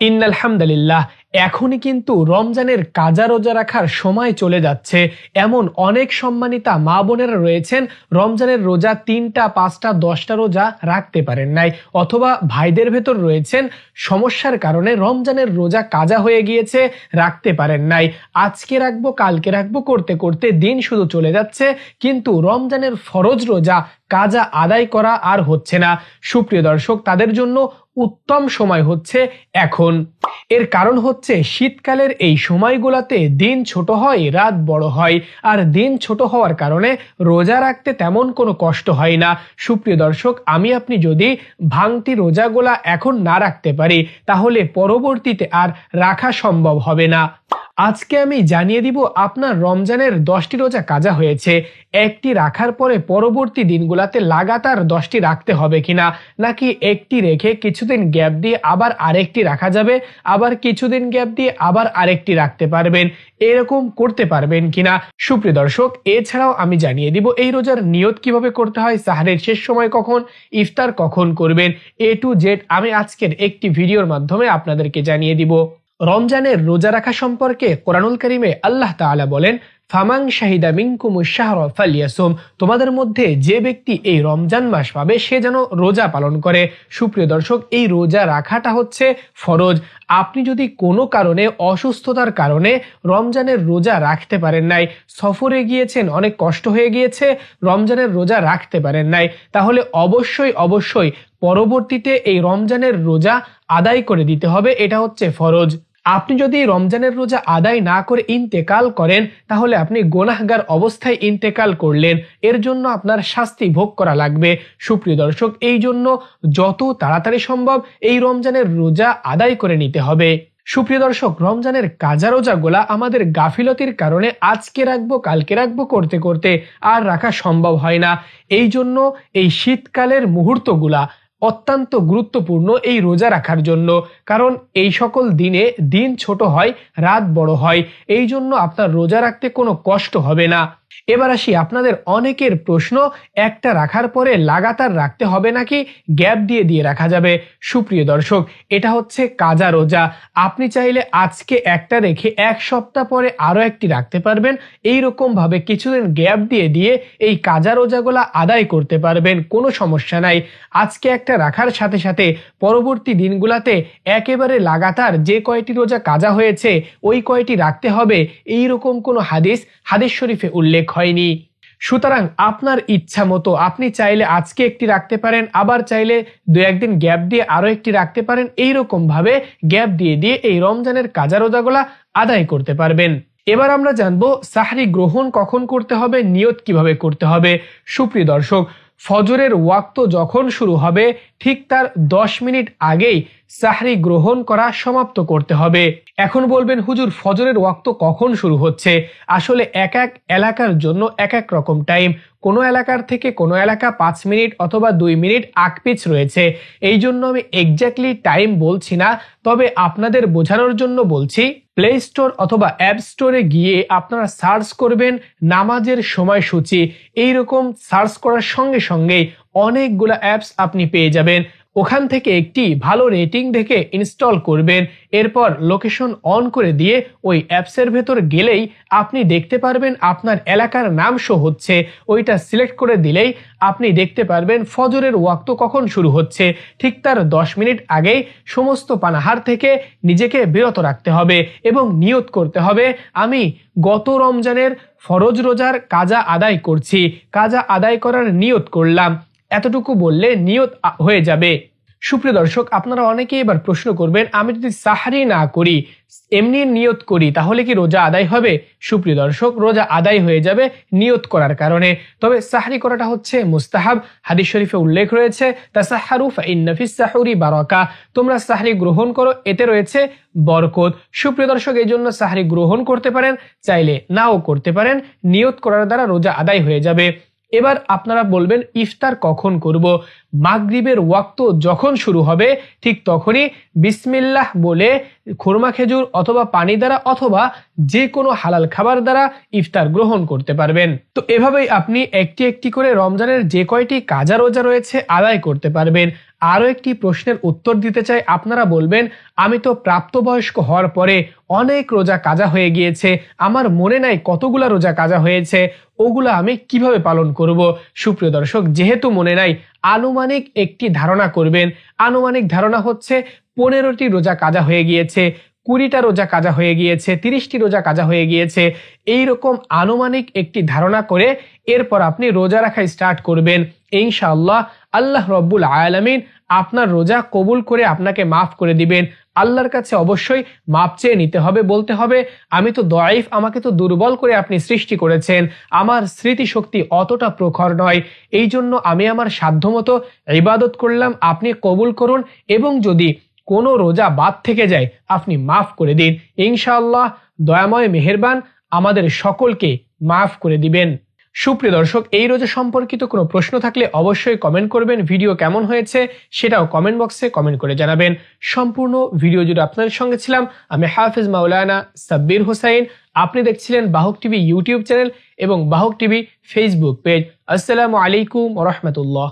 ইন্নাল হামদুলিল্লাহ, এখনই কিন্তু রমজানের কাজা রোজা রাখার সময় চলে যাচ্ছে। এমন অনেক সম্মানিতা মা বোনেরা রয়েছেন রমজানের রোজা 3টা 5টা 10টা রোজা রাখতে পারেন নাই, অথবা ভাইদের ভেতর রয়েছেন সমস্যার কারণে রমজানের রোজা কাজা হয়ে গিয়েছে, রাখতে পারেন নাই। আজকে রাখবো কালকে রাখবো করতে করতে দিন শুধু চলে যাচ্ছে, কিন্তু রমজানের ফরজ রোজা কাজা আদায় করা আর হচ্ছে না। সুপ্রিয় দর্শক, তাদের জন্য উত্তম সময় হচ্ছে এখন। এর কারণ হচ্ছে শীতকালের এই সময়গুলোতে দিন ছোট হয়, রাত বড় হয়, আর দিন ছোট হওয়ার কারণে রোজা রাখতে তেমন কোনো কষ্ট হয় না। সুপ্রিয় দর্শক, আপনি যদি ভাঙতি রোজাগুলা এখন না রাখতে পারি, তাহলে পরবর্তীতে আর রাখা সম্ভব হবে না। আজকে আমি জানিয়ে দিব আপনার রমজানের 10টি রোজা কাজা হয়েছে, একটি রাখার পরে পরবর্তী দিনগুলোতে লাগাতার 10টি রাখতে হবে কিনা, নাকি একটি রেখে কিছুদিন গ্যাপ দিয়ে আবার আরেকটি রাখা যাবে, আবার কিছুদিন গ্যাপ দিয়ে আবার আরেকটি রাখতে পারবেন, এরকম করতে পারবেন কিনা। সুপ্রিয় দর্শক, এছাড়াও আমি জানিয়ে দিব এই রোজার নিয়ত কিভাবে করতে হয়, সাহরের শেষ সময় কখন, ইফতার কখন করবেন, A to Z আমি আজকের একটি ভিডিওর মাধ্যমে আপনাদেরকে জানিয়ে দিব। রমজানের রোজা রাখা সম্পর্কে কোরআনুল কারীমে আল্লাহ তাআলা বলেন, ফামান শাহিদা মিনকুমুশ শাহরা ফালইয়াসুম, তোমাদের মধ্যে যে ব্যক্তি এই রমজান মাস পাবে সে যেন রোজা পালন করে। সুপ্রিয় দর্শক, এই রোজা রাখাটা হচ্ছে ফরজ। আপনি যদি কোনো কারণে অসুস্থতার কারণে রমজানের রোজা রাখতে পারেন নাই, সফরে গিয়েছেন, অনেক কষ্ট হয়ে গিয়েছে, রমজানের রোজা রাখতে পারেন নাই, তাহলে অবশ্যই পরবর্তীতে এই রমজানের রোজা আদায় করে দিতে হবে, এটা হচ্ছে ফরজ। আপনি যদি রমজানের রোজা আদায় না করে ইন্তেকাল করেন, তাহলে আপনি গুনাহগার অবস্থায় ইন্তেকাল করলেন, এর জন্য আপনার শাস্তি ভোগ করা লাগবে। সুপ্রিয় দর্শক, এই জন্য যত তাড়াতাড়ি সম্ভব এই রমজানের রোজা আদায় করে নিতে হবে। সুপ্রিয় দর্শক, রমজানের কাজা রোজাগুলা আমাদের গাফিলতির কারণে আজকে রাখবো কালকে রাখবো করতে করতে আর রাখা সম্ভব হয় না। এই জন্য এই শীতকালের মুহূর্তগুলা অত্যন্ত গুরুত্বপূর্ণ এই রোজা রাখার জন্য, কারণ এই সকল দিনে দিন ছোট হয়, রাত বড় হয়, এই জন্য আপনার রোজা রাখতে কোনো কষ্ট হবে না। এবার আসি আপনাদের অনেকের প্রশ্ন, একটা রাখার পরে লাগাতার রাখতে হবে নাকি গ্যাপ দিয়ে দিয়ে রাখা যাবে। সুপ্রিয় দর্শক, এটা হচ্ছে কাজা রোজা। আপনি চাইলে আজকে একটা রেখে এক সপ্তাহ পরে আরো একটি রাখতে পারবেন, এই রকম ভাবে কিছুদিন গ্যাপ দিয়ে দিয়ে এই কাজা রোজাগুলা আদায় করতে পারবেন, কোনো সমস্যা নাই। আজকে একটা রাখার সাথে সাথে পরবর্তী দিনগুলাতে একেবারে লাগাতার যে কয়টি রোজা কাজা হয়েছে ওই কয়টি রাখতে হবে, এই রকম কোনো হাদিস শরীফে উল্লেখ হয়নি। সুতরাং আপনার ইচ্ছা মতো আপনি চাইলে আজকে একটি রাখতে পারেন, আবার চাইলে 2-1 দিন গ্যাপ দিয়ে আরো একটি রাখতে পারেন, এইরকম ভাবে গ্যাপ দিয়ে দিয়ে এই রমজানের কাজা রোজাগুলা আদায় করতে পারবেন। এবার আমরা জানবো সাহরি গ্রহণ কখন করতে হবে, নিয়ত কিভাবে করতে হবে। সুপ্রিয় দর্শক, ফজরের ওয়াক্ত যখন শুরু হবে ঠিক তার 10 মিনিট আগেই সাহরি গ্রহণ করা সমাপ্ত করতে হবে। এখন বলবেন, হুজুর ফজরের ওয়াক্ত কখন শুরু হচ্ছে? আসলে এক এক এলাকার জন্য এক এক রকম টাইম। কোনো এলাকার থেকে কোনো এলাকা 5 মিনিট অথবা 2 মিনিট আগপিছ রয়েছে, এই জন্য আমি এক্স্যাক্টলি টাইম বলছি না, তবে আপনাদের বোঝানোর জন্য বলছি। প্লে স্টোর অথবা অ্যাপ স্টোরে গিয়ে আপনারা সার্চ করবেন নামাজের সময়সূচি, এইরকম সার্চ করার সঙ্গে সঙ্গেই অনেকগুলো অ্যাপস আপনি পেয়ে যাবেন। ওখান থেকে একটি ভালো রেটিং দেখে ইনস্টল করবেন, এরপর লোকেশন অন করে দিয়ে ওই অ্যাপসের ভেতর গেলেই আপনি দেখতে পারবেন আপনার এলাকার নাম শো হচ্ছে, ওইটা সিলেক্ট করে দিলেই আপনি দেখতে পারবেন ফজরের ওয়াক্ত কখন শুরু হচ্ছে। ঠিক তার 10 মিনিট আগেই সমস্ত পানাহার থেকে নিজেকে বিরত রাখতে হবে এবং নিয়ত করতে হবে, আমি গত রমজানের ফরজ রোজার কাজা আদায় করছি, কাজা আদায় করার নিয়ত করলাম, এতটুকু বললে নিয়ত হয়ে যাবে। সুপ্রিয় দর্শক, আপনারা অনেকেই এবার প্রশ্ন করবেন, আমি যদি সাহরি না করি এমনি নিয়ত করি তাহলে কি রোজা আদায় হবে? সুপ্রিয় দর্শক, রোজা আদায় হয়ে যাবে নিয়ত করার কারণে, তবে সাহরি করাটা হচ্ছে মুস্তাহাব। হাদিস শরীফে উল্লেখ রয়েছে, তাসাহহারু ফাইন্না ফিস সাহুরি বারাকা, তোমরা সাহরি গ্রহণ করো, এতে রয়েছে বরকত। সুপ্রিয় দর্শক, এই জন্য সাহরি গ্রহণ করতে পারেন, চাইলে নাও করতে পারেন, নিয়ত করার দ্বারা রোজা আদায় হয়ে যাবে। এবার আপনারা বলবেন ইফতার কখন করব? মাগরিবের ওয়াক্ত যখন শুরু হবে ঠিক তখনই বিসমিল্লাহ বলে খুরমা খেজুর অথবা পানি দ্বারা অথবা যে কোনো হালাল খাবার দ্বারা ইফতার গ্রহণ করতে পারবেন। তো এভাবেই আপনি একটি একটি করে রমজানের যে কয়টি কাজা রোজা রয়েছে আদায় করতে পারবেন। আরো একটি প্রশ্নের উত্তর দিতে চাই। আপনারা বলবেন, আমি তো প্রাপ্তবয়স্ক হওয়ার পরে অনেক রোজা কাজা হয়ে গিয়েছে, আমার মনে নাই কতগুলা রোজা কাজা হয়েছে, ওগুলা আমি কিভাবে পালন করব? সুপ্রিয় দর্শক, যেহেতু মনে নাই, আনুমানিক একটি ধারণা করবেন। আনুমানিক ধারণা হচ্ছে 15টি রোজা কাজা হয়ে গিয়েছে, 20টা রোজা কাজা হয়ে গিয়েছে, 30টি রোজা কাজা হয়ে গিয়েছে, এইরকম আনুমানিক একটি ধারণা করে এরপর আপনি রোজা রাখা স্টার্ট করবেন। ইনশাআল্লাহ আল্লাহ রব্বুল আলামিন আপনার রোজা কবুল করে আপনাকে মাফ করে দিবেন। আল্লাহর কাছে অবশ্যই মাপ চেয়ে নিতে হবে, বলতে হবে, আমি তো দয়ীফ, আমাকে তো দুর্বল করে আপনি সৃষ্টি করেছেন, আমার স্মৃতিশক্তি অতটা প্রখর নয়, এই জন্য আমি আমার সাধ্যমতো ইবাদত করলাম, আপনি কবুল করুন, এবং যদি কোনো রোজা বাদ থেকে যায় আপনি মাফ করে দিন। ইনশাআল্লাহ দয়াময় মেহেরবান আমাদের সকলকে মাফ করে দিবেন। সুপ্রিয় দর্শক, এই রোজা সম্পর্কিত কোনো প্রশ্ন থাকলে অবশ্যই কমেন্ট করবেন। ভিডিও কেমন হয়েছে সেটাও কমেন্ট বক্সে কমেন্ট করে জানাবেন। সম্পূর্ণ ভিডিও জুড়ে আপনাদের সঙ্গে ছিলাম আমি হাফেজ মাওলানা সাব্বির হোসাইন। আপনি দেখছিলেন বাহক টিভি ইউটিউব চ্যানেল এবং বাহক টিভি ফেসবুক পেজ। আসসালামু আলাইকুম ওয়া রাহমাতুল্লাহ।